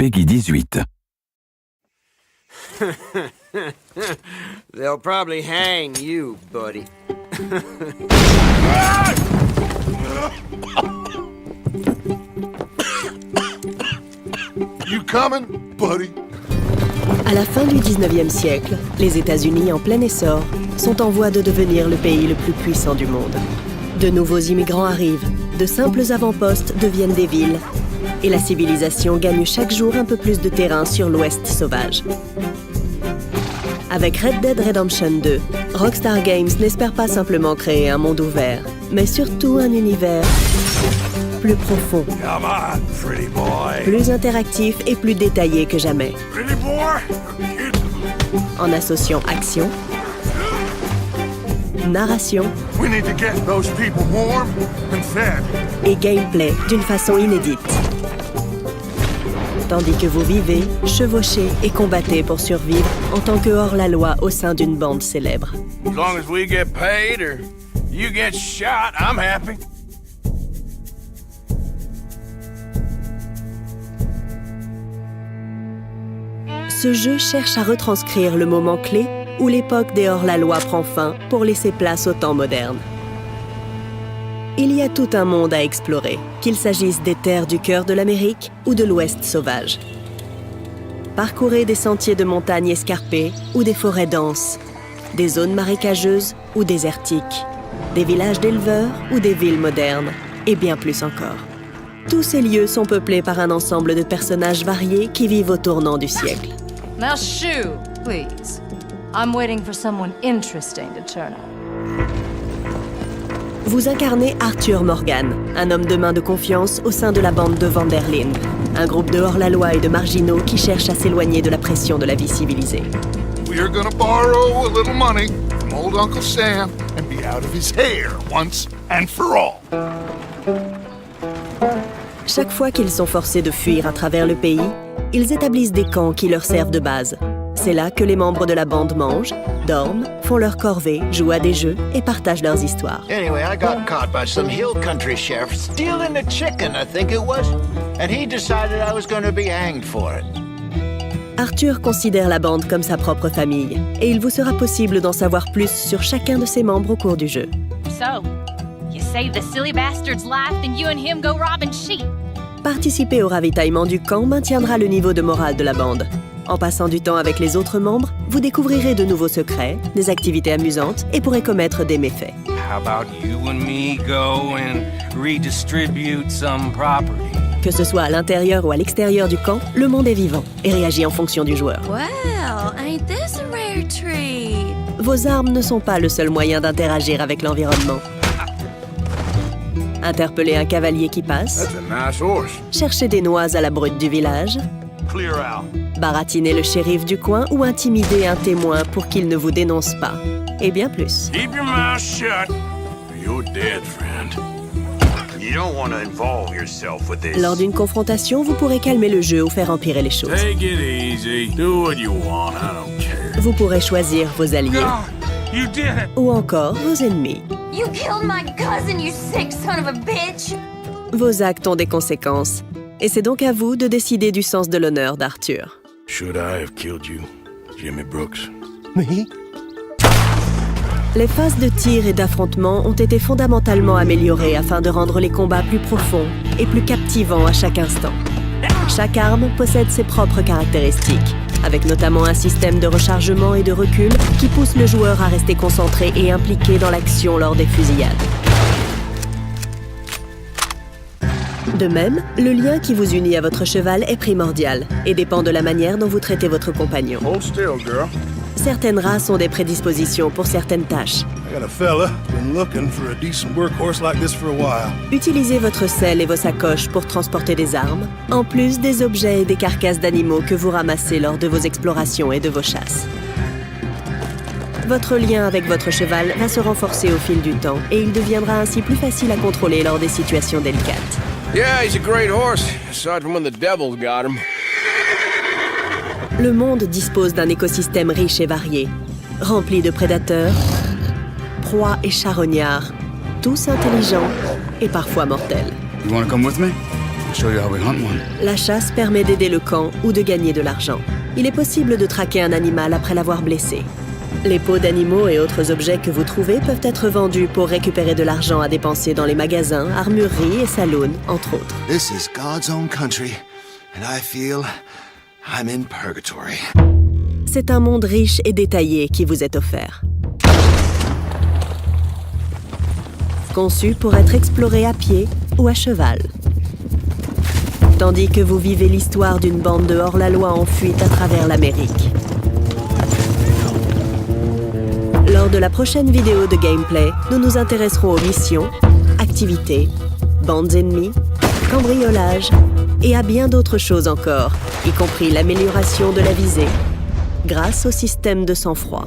Peggy 18. They'll probably hang you, buddy. You coming, buddy? À la fin du 19e siècle, les États-Unis en plein essor sont en voie de devenir le pays le plus puissant du monde. De nouveaux immigrants arrivent, de simples avant-postes deviennent des villes, et la civilisation gagne chaque jour un peu plus de terrain sur l'Ouest sauvage. Avec Red Dead Redemption 2, Rockstar Games n'espère pas simplement créer un monde ouvert, mais surtout un univers plus profond, Come on, pretty boy. plus interactif et plus détaillé que jamais. Pretty boy? En associant action, narration We need to get those people warm and fed. et gameplay d'une façon inédite. Tandis que vous vivez, chevauchez et combattez pour survivre en tant que hors-la-loi au sein d'une bande célèbre. As long as we get paid or you get shot, I'm happy. Ce jeu cherche à retranscrire le moment clé où l'époque des hors-la-loi prend fin pour laisser place au temps moderne. Il y a tout un monde à explorer, qu'il s'agisse des terres du cœur de l'Amérique ou de l'Ouest sauvage. Parcourez des sentiers de montagnes escarpés ou des forêts denses, des zones marécageuses ou désertiques, des villages d'éleveurs ou des villes modernes, et bien plus encore. Tous ces lieux sont peuplés par un ensemble de personnages variés qui vivent au tournant du siècle. Now shoo, please. I'm waiting for someone interesting to turn up. Vous incarnez Arthur Morgan, un homme de main de confiance au sein de la bande de Vanderlinde, un groupe de hors-la-loi et de marginaux qui cherchent à s'éloigner de la pression de la vie civilisée. We are gonna borrow a little money from old Uncle Sam and be out of his hair once and for all. Chaque fois qu'ils sont forcés de fuir à travers le pays, ils établissent des camps qui leur servent de base. C'est là que les membres de la bande mangent, dorment, font leur corvée, jouent à des jeux et partagent leurs histoires. Anyway, I got caught by some hill country sheriff stealing a chicken, I think it was. And he decided I was going to be hanged for it. Arthur considère la bande comme sa propre famille, et il vous sera possible d'en savoir plus sur chacun de ses membres au cours du jeu. So, you save the silly bastard's life, then you and him go robbing sheep. Participer au ravitaillement du camp maintiendra le niveau de morale de la bande. En passant du temps avec les autres membres, vous découvrirez de nouveaux secrets, des activités amusantes et pourrez commettre des méfaits. How about you and me go and redistribute some property? Que ce soit à l'intérieur ou à l'extérieur du camp, le monde est vivant et réagit en fonction du joueur. Well, ain't this a rare treat? Vos armes ne sont pas le seul moyen d'interagir avec l'environnement. Interpeller un cavalier qui passe, That's a nice horse. chercher des noix à la brute du village, Clear out. baratiner le shérif du coin ou intimider un témoin pour qu'il ne vous dénonce pas. Et bien plus. Keep your mouth shut. You're dead, friend. You don't want to involve yourself with this. Lors d'une confrontation, vous pourrez calmer le jeu ou faire empirer les choses. Take it easy. Do what you want. I don't care. Vous pourrez choisir vos alliés God, you did it! ou encore vos ennemis. You killed my cousin, you sick son of a bitch! Vos actes ont des conséquences. Et c'est donc à vous de décider du sens de l'honneur d'Arthur. Should I have killed you, Jimmy Brooks? Les phases de tir et d'affrontement ont été fondamentalement améliorées afin de rendre les combats plus profonds et plus captivants à chaque instant. Chaque arme possède ses propres caractéristiques, avec notamment un système de rechargement et de recul qui pousse le joueur à rester concentré et impliqué dans l'action lors des fusillades. De même, le lien qui vous unit à votre cheval est primordial et dépend de la manière dont vous traitez votre compagnon. Hold still, girl. Certaines races ont des prédispositions pour certaines tâches. I got a fella been looking for a decent workhorse like this for a while. Utilisez votre selle et vos sacoches pour transporter des armes, en plus des objets et des carcasses d'animaux que vous ramassez lors de vos explorations et de vos chasses. Votre lien avec votre cheval va se renforcer au fil du temps et il deviendra ainsi plus facile à contrôler lors des situations délicates. Yeah, he's a great horse, aside from when the devil got him. Le monde dispose d'un écosystème riche et varié, rempli de prédateurs, proies et charognards, tous intelligents et parfois mortels. You wanna come with me? show you how we hunt one. La chasse permet d'aider le camp ou de gagner de l'argent. Il est possible de traquer un animal après l'avoir blessé. Les peaux d'animaux et autres objets que vous trouvez peuvent être vendus pour récupérer de l'argent à dépenser dans les magasins, armureries et saloons, entre autres. This is God's own country, and I feel I'm in purgatory. C'est un monde riche et détaillé qui vous est offert. Conçu pour être exploré à pied ou à cheval. Tandis que vous vivez l'histoire d'une bande de hors-la-loi en fuite à travers l'Amérique. Lors de la prochaine vidéo de gameplay, nous nous intéresserons aux missions, activités, bandes ennemies, cambriolages et à bien d'autres choses encore, y compris l'amélioration de la visée, grâce au système de sang-froid.